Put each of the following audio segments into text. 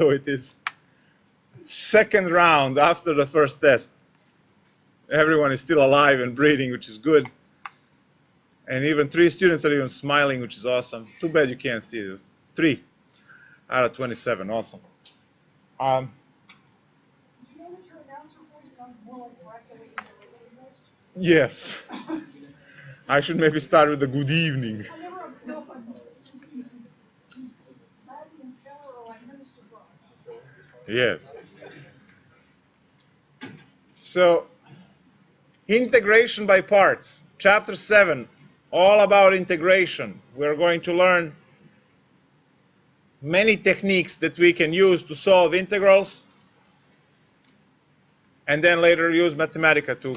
So it is second round after the first test. Everyone is still alive and breathing, which is good. And even 3 students are even smiling, which is awesome. Too bad you can't see this. 3 out of 27. Awesome. Did you know that your announcer voice sounds more like Dracula than your regular voice? Yes. I should maybe start with a good evening. I never know if I'm listening to Maddie and Keller or like Minister Brock. Yes. So, integration by parts. Chapter 7, all about integration. We're going to learn many techniques that we can use to solve integrals, and then later use Mathematica to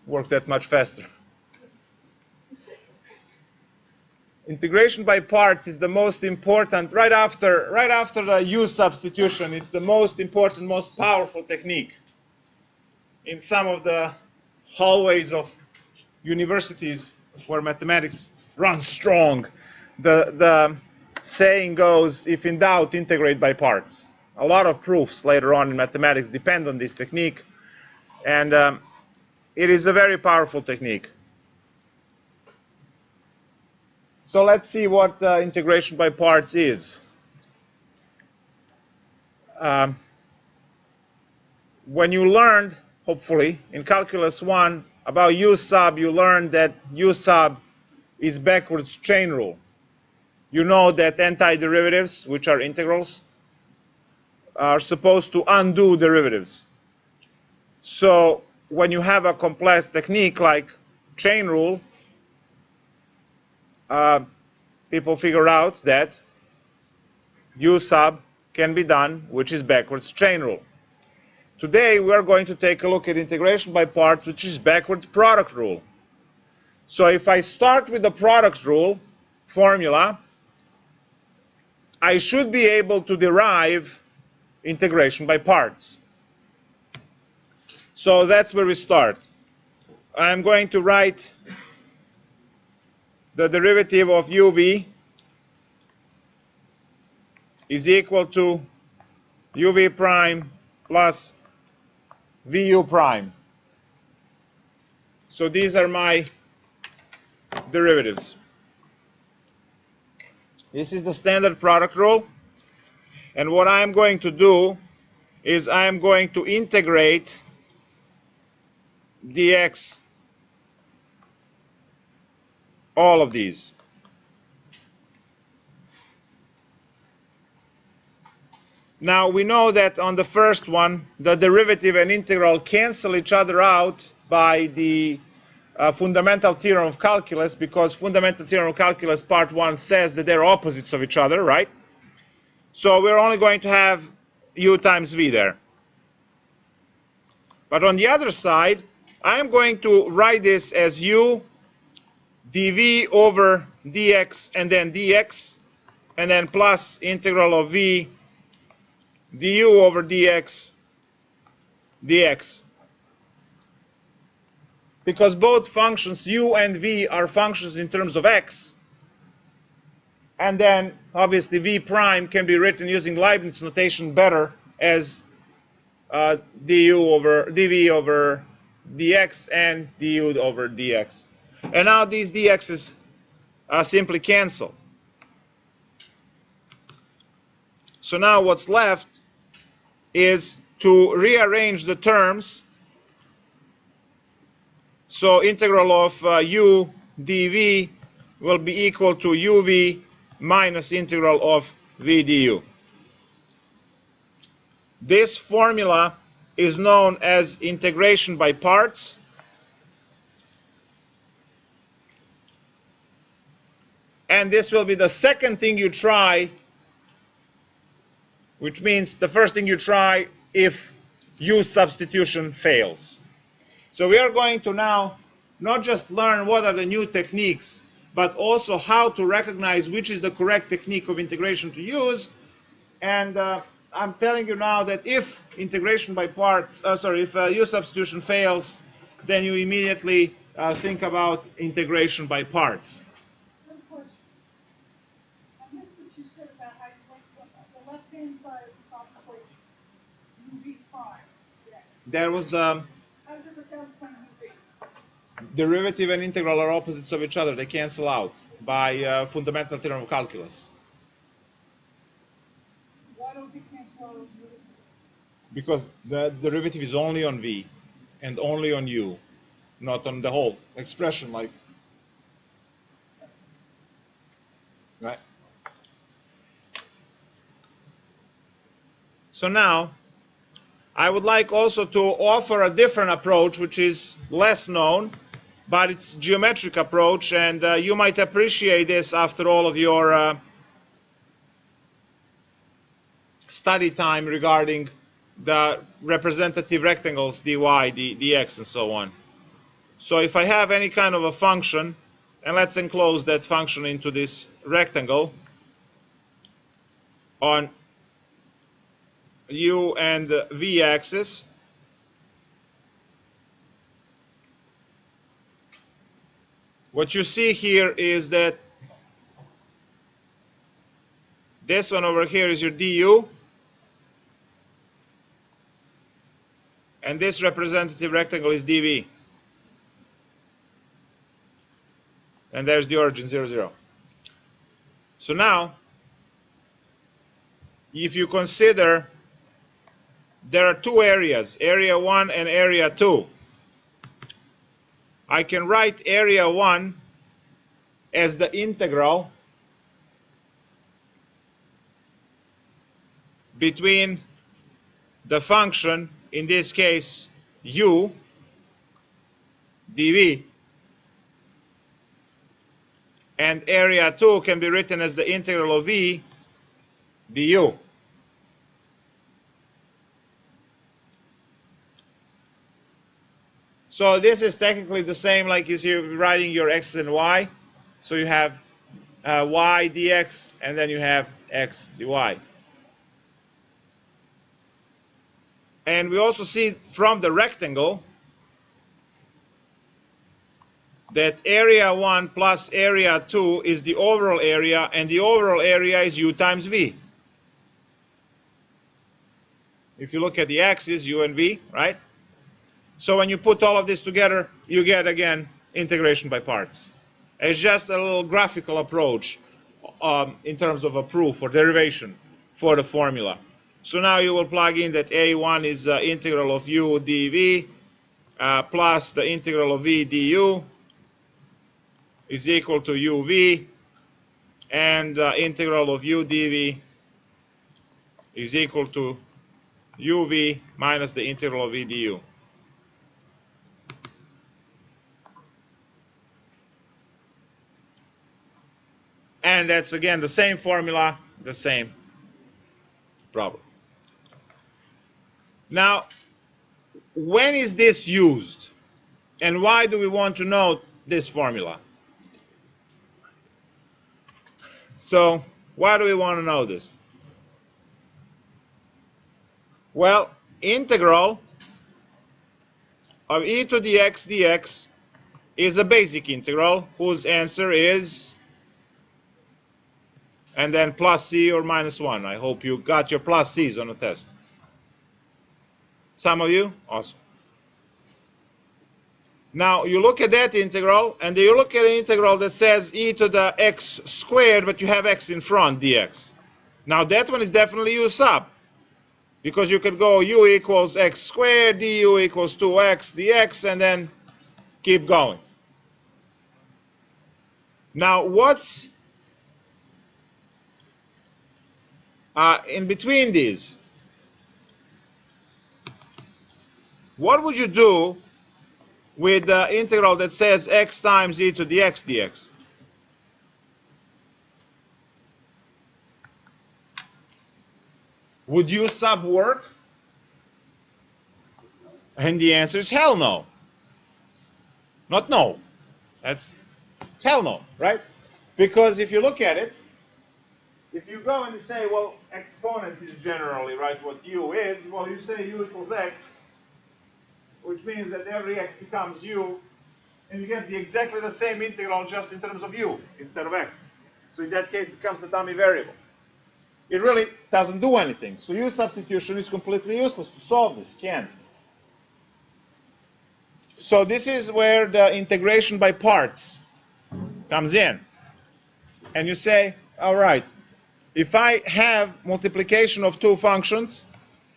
work that much faster. Integration by parts is the most important, right after the U substitution. It's the most important, most powerful technique in some of the hallways of universities where mathematics runs strong. The saying goes, if in doubt, integrate by parts. A lot of proofs later on in mathematics depend on this technique, and it is a very powerful technique. So let's see what integration by parts is. When you learned, hopefully, in Calculus 1 about U sub, you learned that U sub is backwards chain rule. You know that antiderivatives, which are integrals, are supposed to undo derivatives. So when you have a complex technique like chain rule, people figure out that U sub can be done, which is backwards chain rule. Today we are going to take a look at integration by parts, which is backwards product rule. So if I start with the product rule formula, I should be able to derive integration by parts. So that's where we start. I'm going to write the derivative of uv is equal to uv prime plus vu prime. So these are my derivatives. This is the standard product rule. And what I'm going to do is I'm going to integrate dx all of these. Now we know that on the first one, the derivative and integral cancel each other out by the fundamental theorem of calculus, because fundamental theorem of calculus part 1 says that they're opposites of each other, right? So we're only going to have u times v there. But on the other side, I'm going to write this as u dv over dx and then dx, and then plus integral of v du over dx dx. Because both functions u and v are functions in terms of x, and then obviously v prime can be written using Leibniz notation better as du over dv over dx and du over dx. And now these dx's simply cancel. So now what's left is to rearrange the terms. So integral of u dv will be equal to uv minus integral of v du. This formula is known as integration by parts. And this will be the second thing you try, which means the first thing you try if u substitution fails. So we are going to now not just learn what are the new techniques, but also how to recognize which is the correct technique of integration to use. And I'm telling you now that if integration by parts, if u substitution fails, then you immediately think about integration by parts. Good question. I missed what you said about how you like the left-hand side of the top of There was the How does it become plain UV? derivative and integral are opposites of each other. They cancel out by fundamental theorem of calculus. Why don't they cancel out UV? Because the derivative is only on v and only on u, not on the whole expression, like, right? So now, I would like also to offer a different approach, which is less known, but it's geometric approach, and you might appreciate this after all of your study time regarding the representative rectangles dy, dx, and so on. So if I have any kind of a function, and let's enclose that function into this rectangle on u and v axis, what you see here is that this one over here is your du, and this representative rectangle is dv. And there's the origin 0, 0. So now, if you consider there are two areas, area 1 and area 2, I can write area 1 as the integral between the function, in this case u dv, and area 2 can be written as the integral of v du. So this is technically the same like as you're writing your x and y. So you have y dx, and then you have x dy. And we also see from the rectangle that area 1 plus area 2 is the overall area, and the overall area is u times v. If you look at the axis, u and v, right? So when you put all of this together, you get, again, integration by parts. It's just a little graphical approach in terms of a proof or derivation for the formula. So now you will plug in that a1 is the integral of u dv plus the integral of v du is equal to uv, and the integral of u dv is equal to uv minus the integral of v du. And that's, again, the same formula, the same problem. Now, when is this used? And why do we want to know this formula? So, why do we want to know this? Well, integral of e to the x dx is a basic integral whose answer is, and then plus c or minus 1. I hope you got your plus c's on the test. Some of you? Awesome. Now, you look at that integral, and you look at an integral that says e to the x squared, but you have x in front, dx. Now, that one is definitely u sub, because you could go u equals x squared, du equals 2x dx, and then keep going. Now, what's in between these? What would you do with the integral that says x times e to the x dx? Would u sub work? And the answer is hell no. Not no. It's hell no, right? Because if you look at it, if you go and you say, well, exponent is generally, right, what u is, well, you say u equals x, which means that every x becomes u, and you get exactly the same integral just in terms of u instead of x. So in that case, it becomes a dummy variable. It really doesn't do anything. So u substitution is completely useless to solve this. Can't. So this is where the integration by parts comes in. And you say, all right, if I have multiplication of two functions,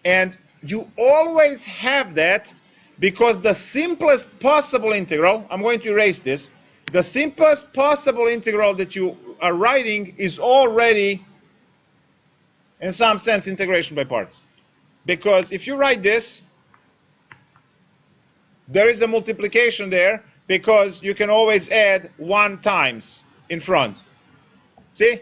and you always have that because the simplest possible integral, I'm going to erase this, the simplest possible integral that you are writing is already, in some sense, integration by parts. Because if you write this, there is a multiplication there because you can always add 1 times in front. See?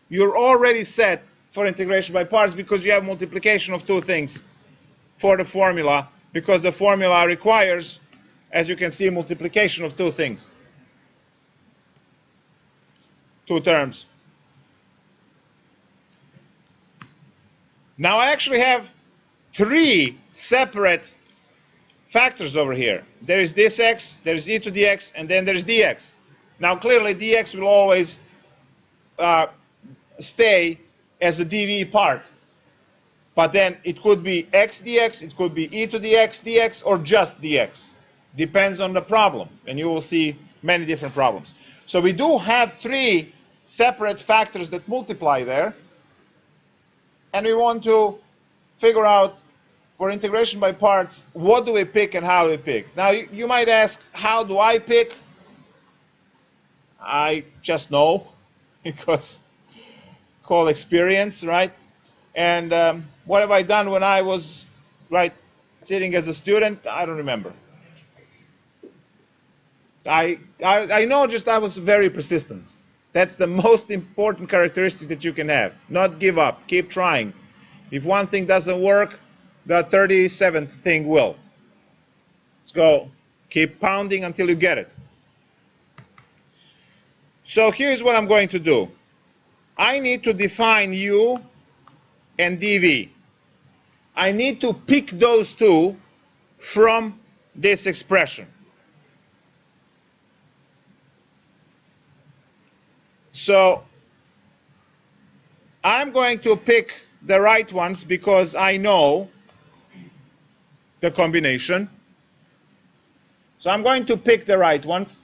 You're already set for integration by parts because you have multiplication of two things for the formula, because the formula requires, as you can see, multiplication of two things, two terms. Now I actually have 3 separate factors over here. There is this x, there is e to the x, and then there is dx. Now clearly dx will always stay as a dv part. But then it could be x dx, it could be e to the x dx, or just dx. Depends on the problem, and you will see many different problems. So we do have 3 separate factors that multiply there, and we want to figure out, for integration by parts, what do we pick and how do we pick. Now you might ask, how do I pick? I just know, because called experience, right? And what have I done when I was, right, sitting as a student? I don't remember. I know just I was very persistent. That's the most important characteristic that you can have. Not give up. Keep trying. If one thing doesn't work, the 37th thing will. Let's go. Keep pounding until you get it. So here's what I'm going to do. I need to define u and dv. I need to pick those two from this expression. So I'm going to pick the right ones because I know the combination. So I'm going to pick the right ones.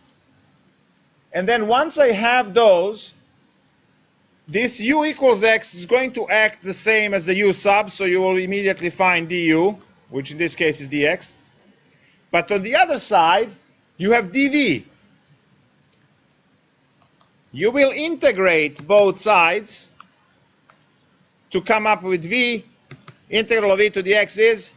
And then once I have those, this u equals x is going to act the same as the u sub, so you will immediately find du, which in this case is dx. But on the other side, you have dv. You will integrate both sides to come up with v. Integral of e to the x is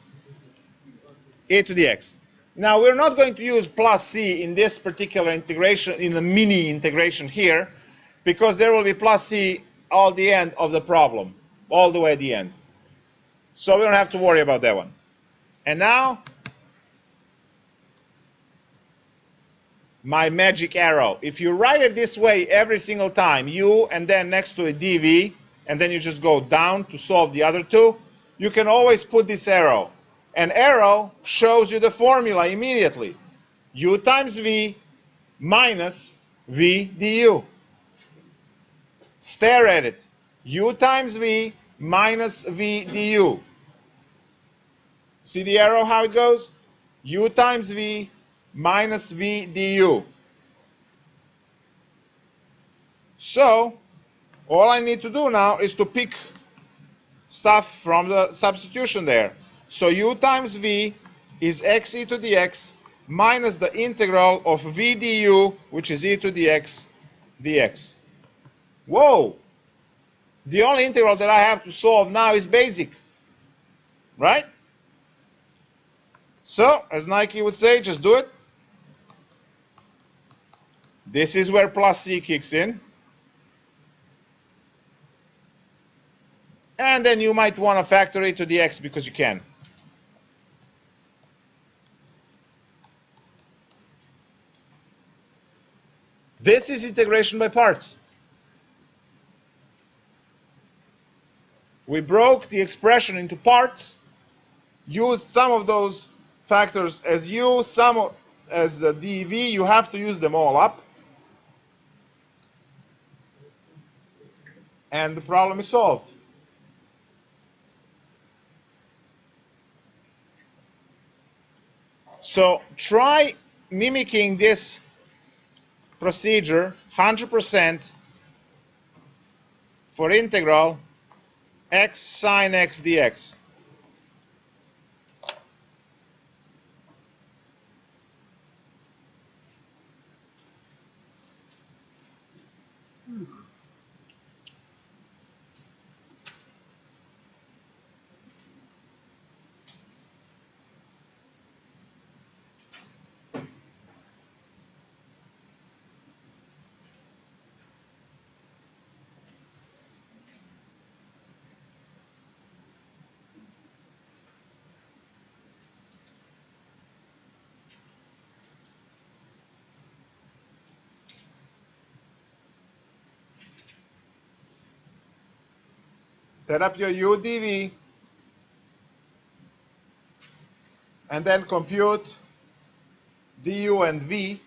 e to the x. Now we're not going to use plus c in this particular integration, in the mini integration here, because there will be plus c all the end of the problem, all the way at the end. So we don't have to worry about that one. And now, my magic arrow. If you write it this way every single time, u and then next to it dv, and then you just go down to solve the other two, you can always put this arrow. An arrow shows you the formula immediately. U times v minus v du. Stare at it. U times v minus v du. See the arrow, how it goes? U times v minus v du. So all I need to do now is to pick stuff from the substitution there. So u times v is x e to the x minus the integral of v du, which is e to the x dx. Whoa! The only integral that I have to solve now is basic, right? So, as Nike would say, just do it. This is where plus c kicks in. And then you might want to factor e to the x because you can. This is integration by parts. We broke the expression into parts, used some of those factors as u, some as dv. You have to use them all up. And the problem is solved. So try mimicking this procedure 100% for integral x sine x dx. Set up your UDV and then compute du and v.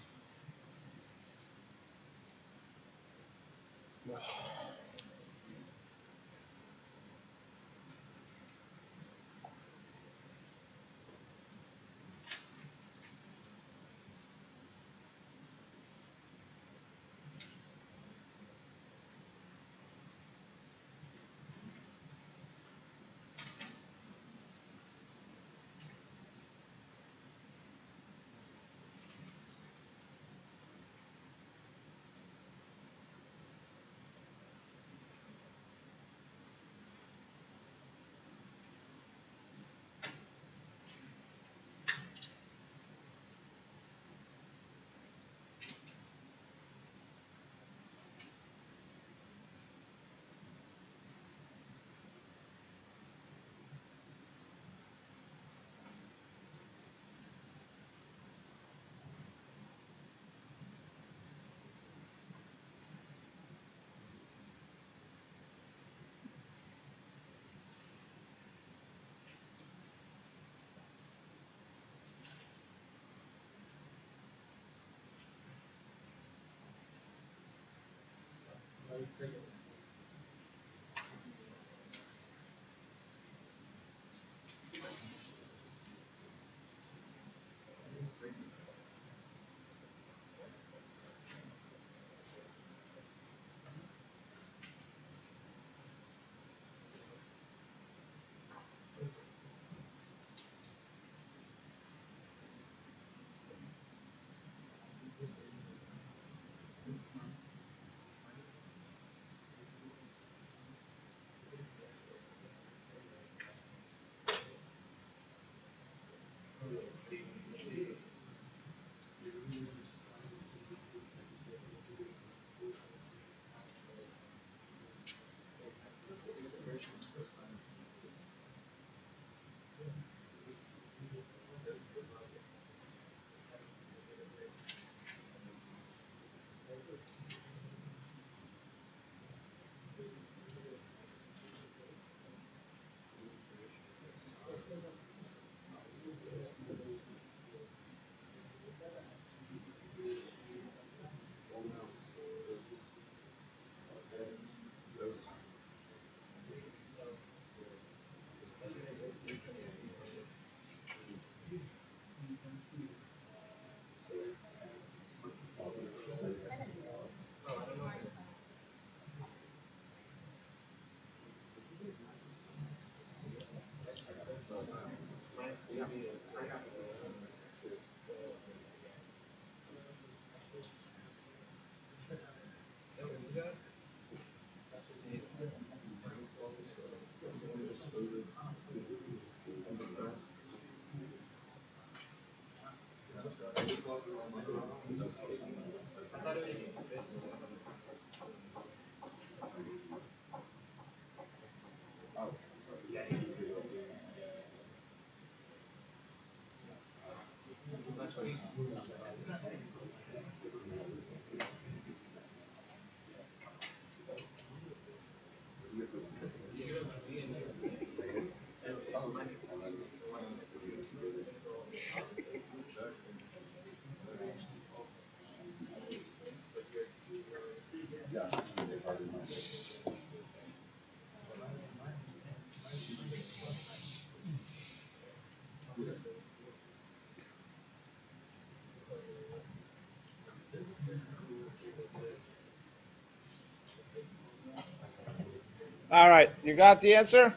All right, you got the answer?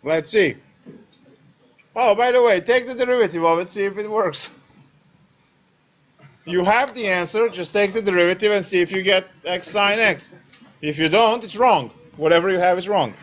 Let's see. Oh, by the way, take the derivative of it, see if it works. You have the answer, just take the derivative and see if you get x sine x. If you don't, it's wrong. Whatever you have is wrong.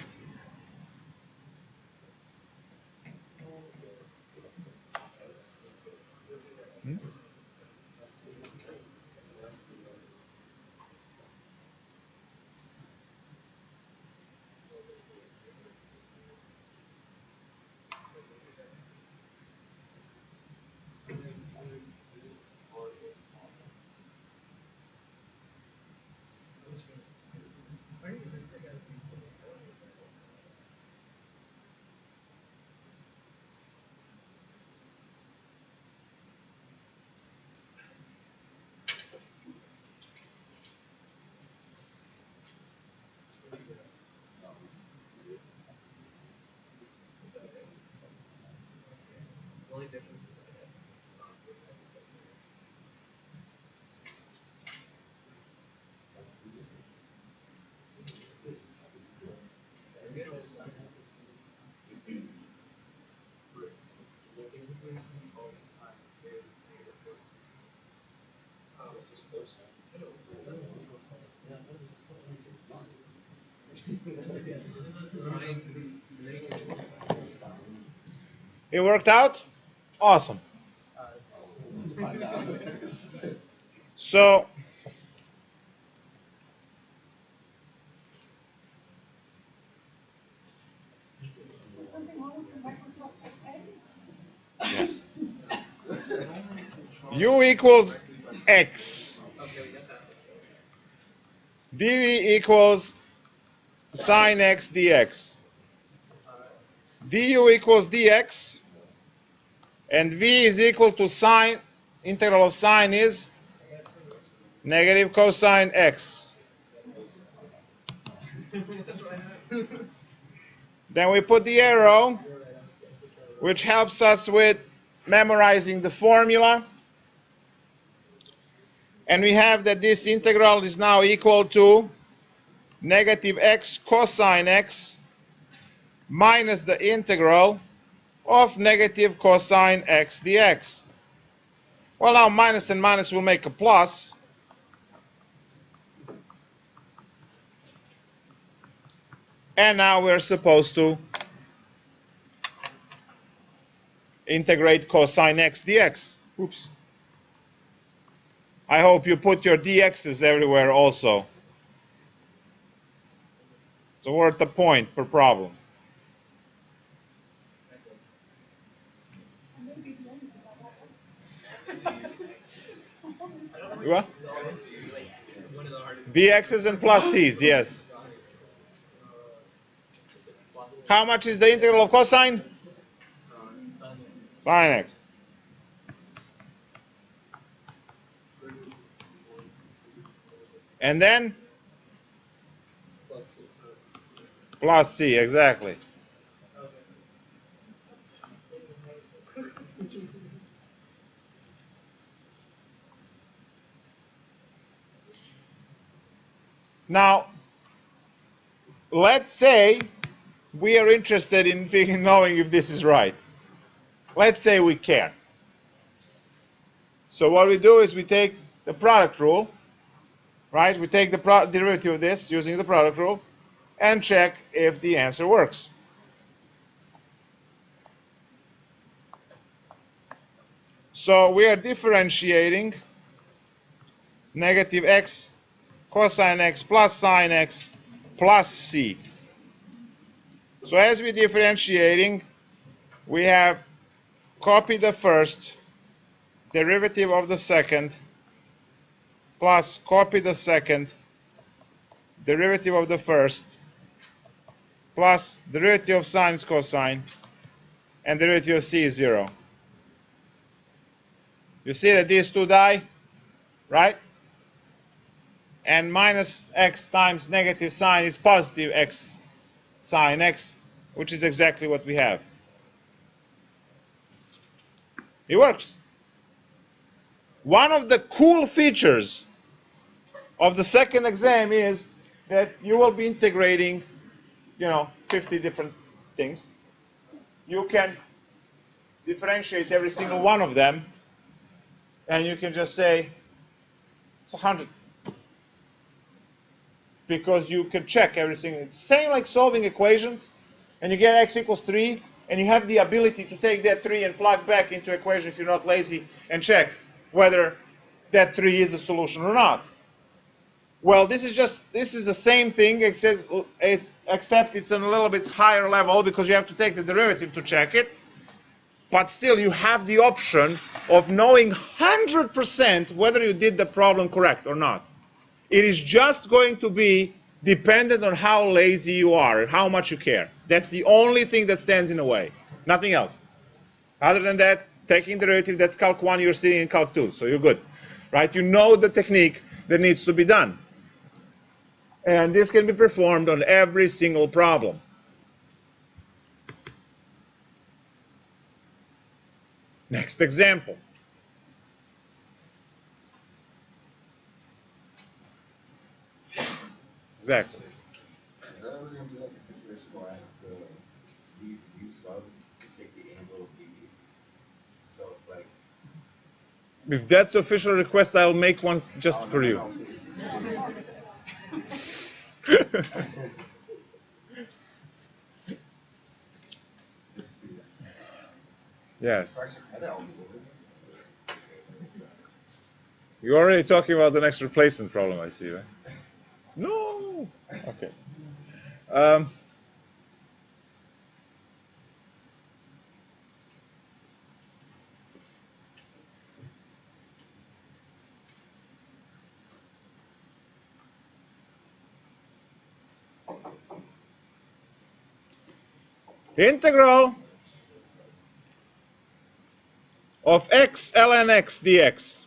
It worked out? Awesome. So, Is something wrong with your Microsoft Edge? yes. U equals x. dv equals sine x dx. du equals dx. And v is equal to sine, integral of sine is negative cosine x. Then we put the arrow, which helps us with memorizing the formula. And we have that this integral is now equal to negative x cosine x minus the integral of negative cosine x dx. Well, now minus and minus will make a plus. And now we're supposed to integrate cosine x dx. Oops. I hope you put your dx's everywhere also. It's worth a point per problem. What? dx's and plus c's, yes. How much is the integral of cosine? Sine x. And then? Plus c, exactly. Now, let's say we are interested in knowing if this is right. Let's say we care. So what we do is we take the product rule, right? We take the derivative of this using the product rule and check if the answer works. So we are differentiating negative x cosine x plus sine x plus c. So as we're differentiating, we have copy the first, derivative of the second, plus copy the second, derivative of the first, plus derivative of sine is cosine, and derivative of c is 0. You see that these two die, right? And minus x times negative sine is positive x sine x, which is exactly what we have. It works. One of the cool features of the second exam is that you will be integrating, 50 different things. You can differentiate every single one of them, and you can just say it's 100. Because you can check every single. It's the same like solving equations, and you get x equals 3, and you have the ability to take that 3 and plug back into equation if you're not lazy and check whether that 3 is the solution or not. Well, this is the same thing, except it's on a little bit higher level because you have to take the derivative to check it. But still, you have the option of knowing 100% whether you did the problem correct or not. It is just going to be dependent on how lazy you are, how much you care. That's the only thing that stands in the way. Nothing else. Other than that, taking derivative, that's Calc1, you're sitting in Calc2, so you're good. Right? You know the technique that needs to be done. And this can be performed on every single problem. Next example. Exactly. Is that ever going to be like a situation where I have to use U sub to take the angle of the, so it's like, If that's the official request, I'll make one just for you. Yes. You're already talking about the next replacement problem, I see, right? No. Okay. Integral of x ln x dx.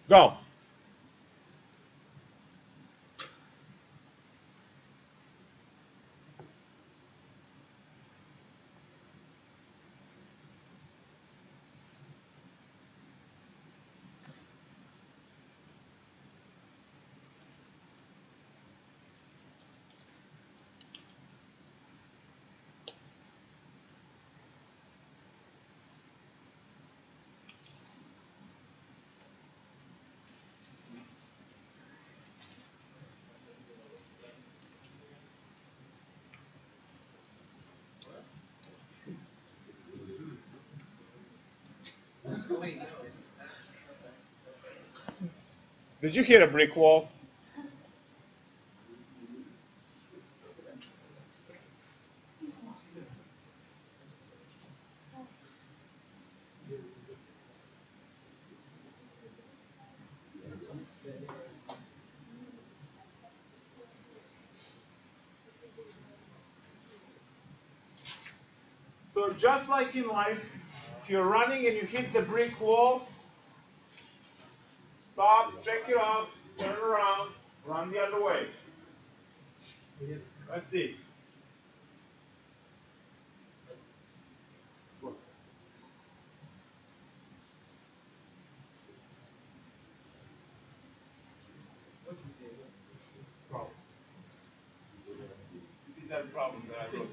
Go. Did you hit a brick wall? So just like in life, if you're running and you hit the brick wall, stop, check it out, turn around, run the other way. Let's see. Problem. These are problems that I wrote.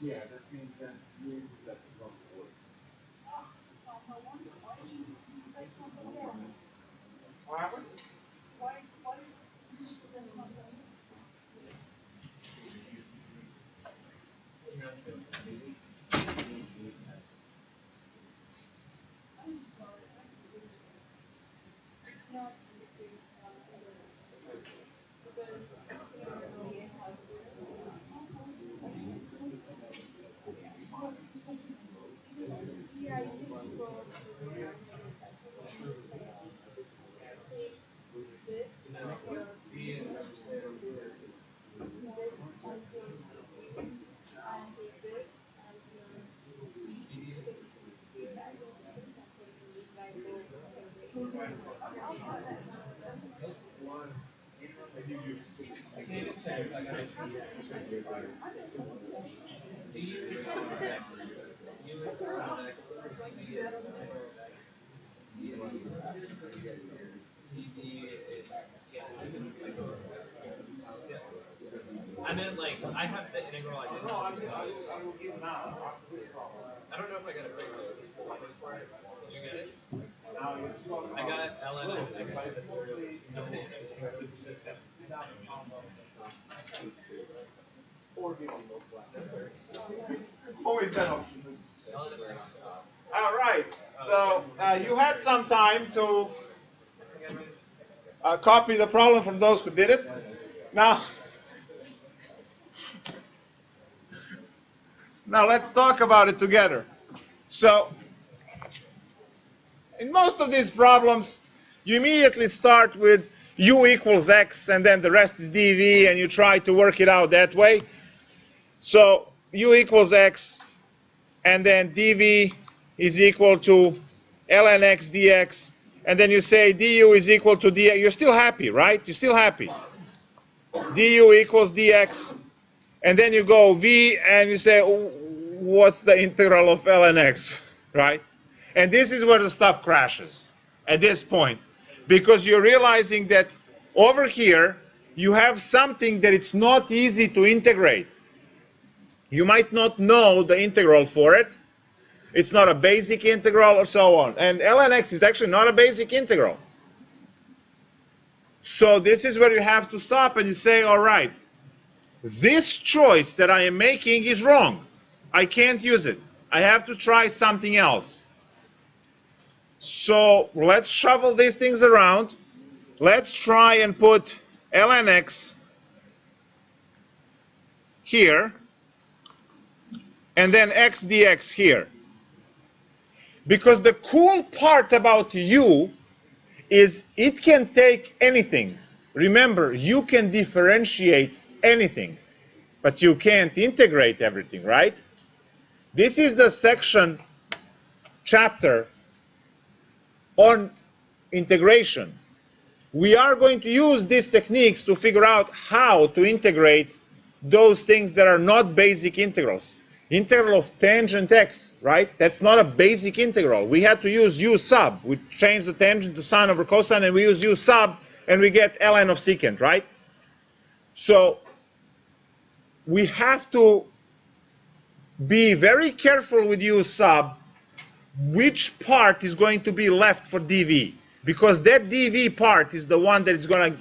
yeah, that means that you that the wrong order. I meant like I have the integral. I will give now after this problem. I don't know if I got a great solvers for it. Did you get it? I got ln of x to the third of x squared. Always that option. All right. So you had some time to copy the problem from those who did it. Now let's talk about it together. So in most of these problems, you immediately start with u equals x, and then the rest is dv, and you try to work it out that way. So u equals x, and then dv is equal to ln x dx, and then you say du is equal to dx. You're still happy, right? You're still happy. Du equals dx, and then you go v, and you say, what's the integral of ln x, right? And this is where the stuff crashes at this point, because you're realizing that over here you have something that it's not easy to integrate. You might not know the integral for it. It's not a basic integral or so on. And ln x is actually not a basic integral. So this is where you have to stop and you say, all right, this choice that I am making is wrong. I can't use it. I have to try something else. So let's shuffle these things around. Let's try and put ln x here, and then x dx here. Because the cool part about u is it can take anything. Remember, you can differentiate anything, but you can't integrate everything, right? This is the section chapter on integration. We are going to use these techniques to figure out how to integrate those things that are not basic integrals. Integral of tangent x, right? That's not a basic integral. We had to use u sub. We change the tangent to sine over cosine, and we use u sub, and we get ln of secant, right? So we have to be very careful with u sub which part is going to be left for dv, because that dv part is the one that is going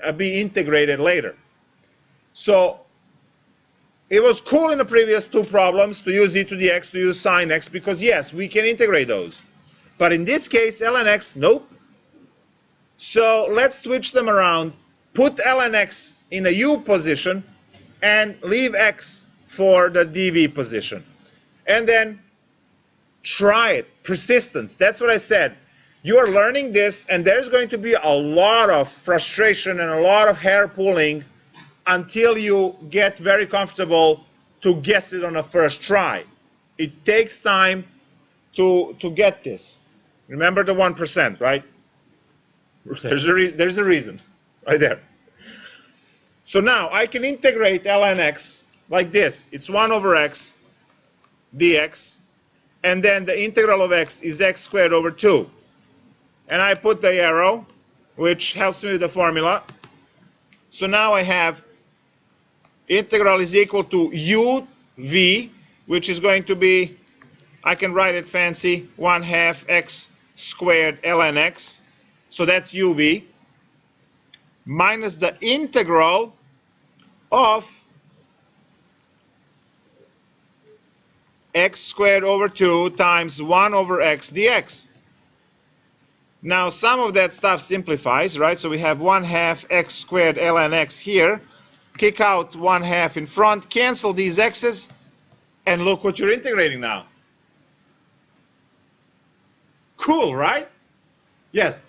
to be integrated later. So it was cool in the previous two problems to use e to the x, to use sine x, because yes, we can integrate those. But in this case, ln x, nope. So let's switch them around, put ln x in a u position, and leave x for the dv position. And then try it. Persistence. That's what I said. You are learning this, and there's going to be a lot of frustration and a lot of hair pulling until you get very comfortable to guess it on a first try. It takes time to get this. Remember the 1%, right? There's a reason right there. So now I can integrate ln x like this. It's 1 over x dx, and then the integral of x is x squared over 2. And I put the arrow, which helps me with the formula. So now I have integral is equal to uv, which is going to be, I can write it fancy, 1/2 x squared ln x, so that's uv, minus the integral of x squared over 2 times 1 over x dx. Now some of that stuff simplifies, right? So we have 1/2 x squared ln x here. Kick out 1/2 in front, cancel these x's, and look what you're integrating now. Cool, right? Yes?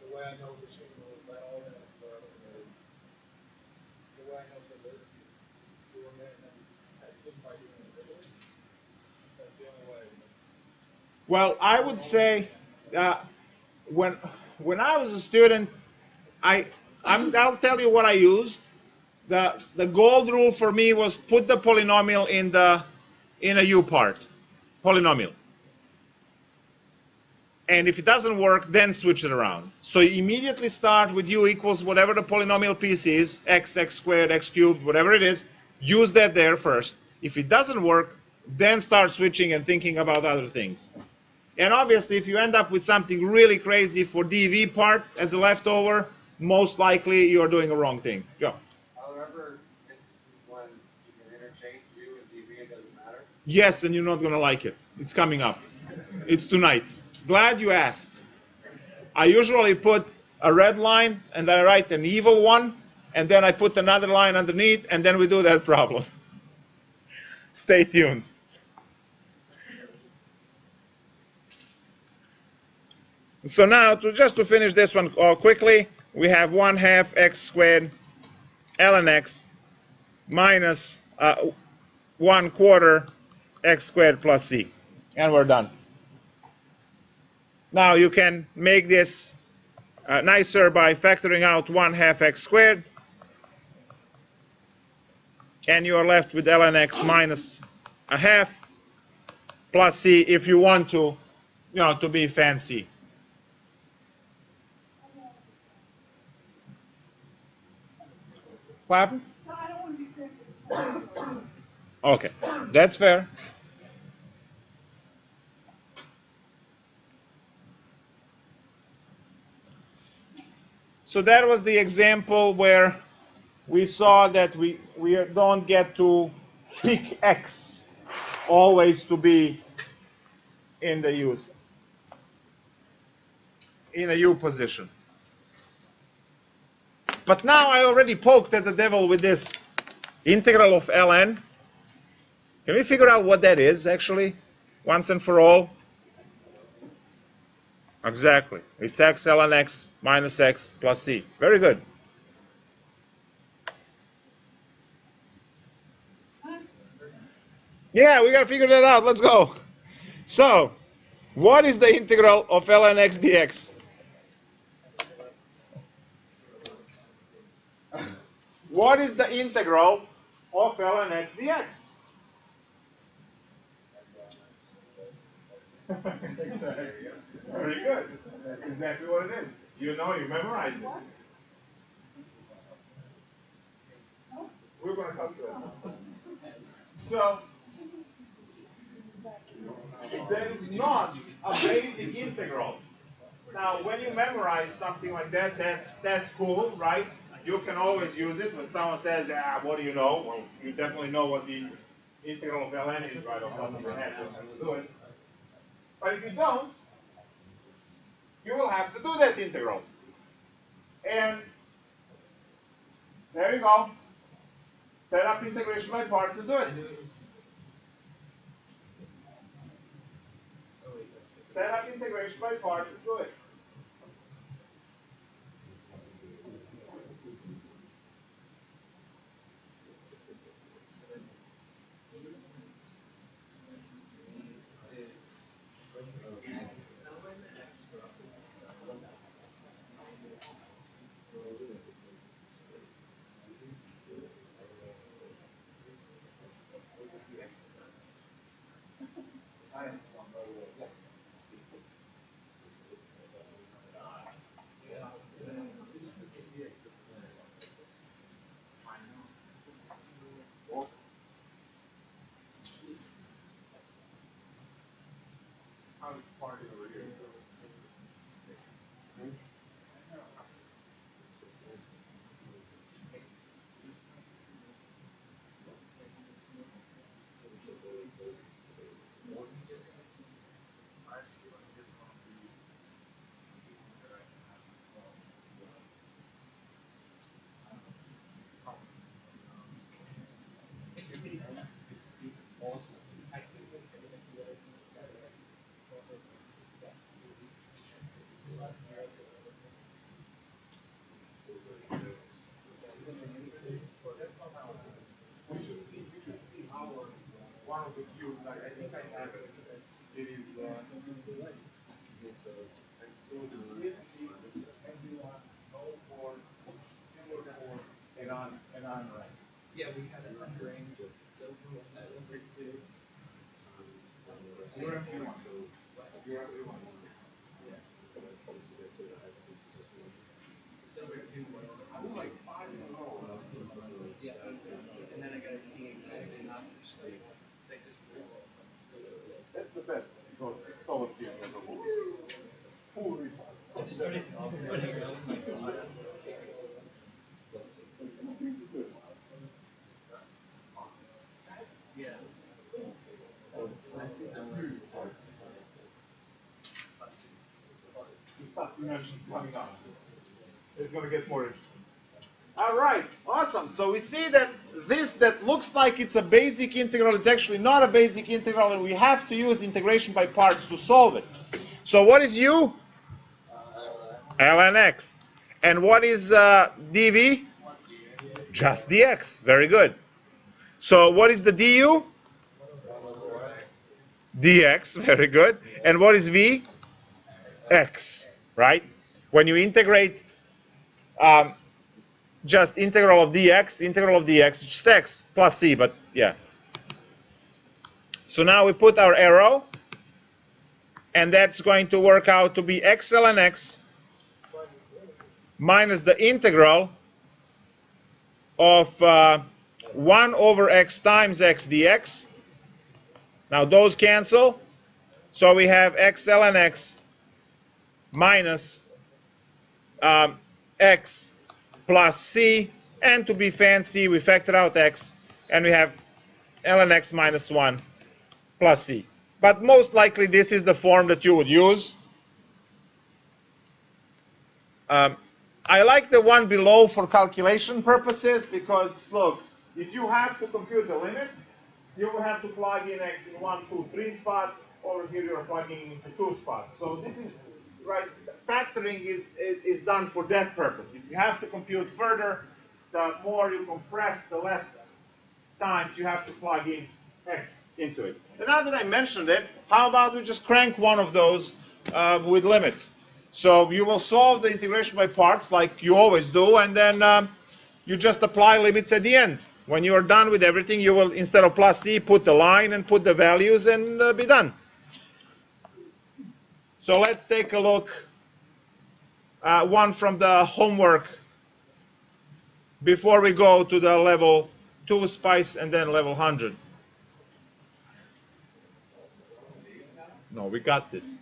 The way I know the chain rule is that all that the way I know for this, doing it and then testing by doing it visually. That's the only way. Well, I would say when I was a student, I'll tell you what I used. The gold rule for me was put the polynomial in a u part, polynomial. And if it doesn't work, then switch it around. So you immediately start with u equals whatever the polynomial piece is, x, x squared, x cubed, whatever it is. Use that there first. If it doesn't work, then start switching and thinking about other things. And obviously, if you end up with something really crazy for dv part as a leftover, most likely you're doing a wrong thing. Go. However, instances when you can interchange U and DV, it doesn't matter. Yes, and you're not going to like it. It's coming up. It's tonight. Glad you asked. I usually put a red line, and I write an evil one, and then I put another line underneath, and then we do that problem. Stay tuned. So now, just to finish this one quickly, we have 1/2 x squared ln x minus 1/4 x squared plus c. And we're done. Now you can make this nicer by factoring out 1/2 x squared. And you are left with ln x minus 1/2 plus c if you want to, to be fancy. What happened? So I don't want to be fancy. Okay, that's fair. So that was the example where we saw that we don't get to pick x always to be in the u position. But now I already poked at the devil with this integral of ln. Can we figure out what that is actually, once and for all? Exactly. It's x ln x minus x plus c. Very good. Yeah, we got to figure that out. Let's go. So, what is the integral of ln x dx? What is the integral of ln x dx? Very good. That's exactly what it is. You memorized it. We're going to calculate it. So, that is not a basic integral. Now, when you memorize something like that, that's cool, right? You can always use it. When someone says, what do you know? Well, you definitely know what the integral of ln is right off the top of your head. You'll have to do it. But if you don't, you will have to do that integral. And there you go. Set up integration by parts and do it. Set up integration by parts and do it. One of the cubes, I think I have it. It is for similar for Iran, right? Yeah, we had it under silver two. You're everyone. You're everyone. Silver two. I was like 5 in a row. Yeah. And then I got a king and not like they just That's the best because solid field as a whole. Holy. I just started running around like yeah. Dimensions coming up. It's going to get more interesting. All right, awesome. So we see that this that looks like it's a basic integral is actually not a basic integral, and we have to use integration by parts to solve it. So what is u? ln x. And what is dv? Just dx. Very good. So what is the du? dx. Very good. And what is v? X. Right? When you integrate just integral of dx, it's just x plus c, but yeah. So now we put our arrow, and that's going to work out to be x ln x minus the integral of 1 over x times x dx. Now those cancel, so we have x ln x minus x plus c, and to be fancy, we factor out x, and we have ln x minus 1 plus c. But most likely this is the form that you would use. I like the one below for calculation purposes because, look, if you have to compute the limits, you will have to plug in x in 1, 2, 3 spots. Over here you are plugging into 2 spots. So this is, right, factoring is done for that purpose. If you have to compute further, the more you compress, the less times you have to plug in x into it. And now that I mentioned it, how about we just crank one of those with limits? So you will solve the integration by parts like you always do, and then you just apply limits at the end. When you are done with everything, you will, instead of plus c, put the line and put the values and be done. So let's take a look at one from the homework before we go to the level 2 spice and then level 100. No, we got this.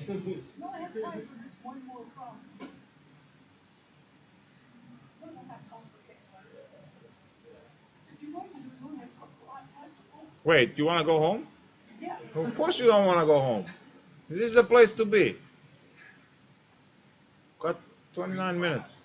No, I have time for just one more problem. One will have complicated one. If you want to do it, we'll have time for both. Wait, you want to go home? Yeah. Of course you don't want to go home. This is the place to be. Got 29 minutes.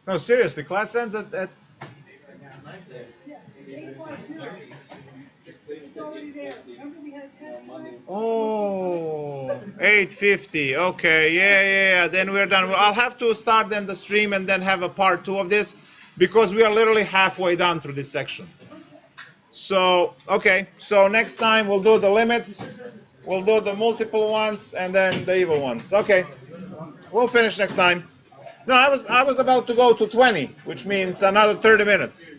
No, seriously, class ends at Yeah, it's 8:52. It's already there. Remember we had a test today? oh 8:50. Okay, yeah. Then we're done. I'll have to start then the stream and then have a part 2 of this because we are literally halfway done through this section. So, okay. So next time we'll do the limits, we'll do the multiple ones, and then the even ones. Okay. We'll finish next time. No, I was about to go to 20, which means another 30 minutes.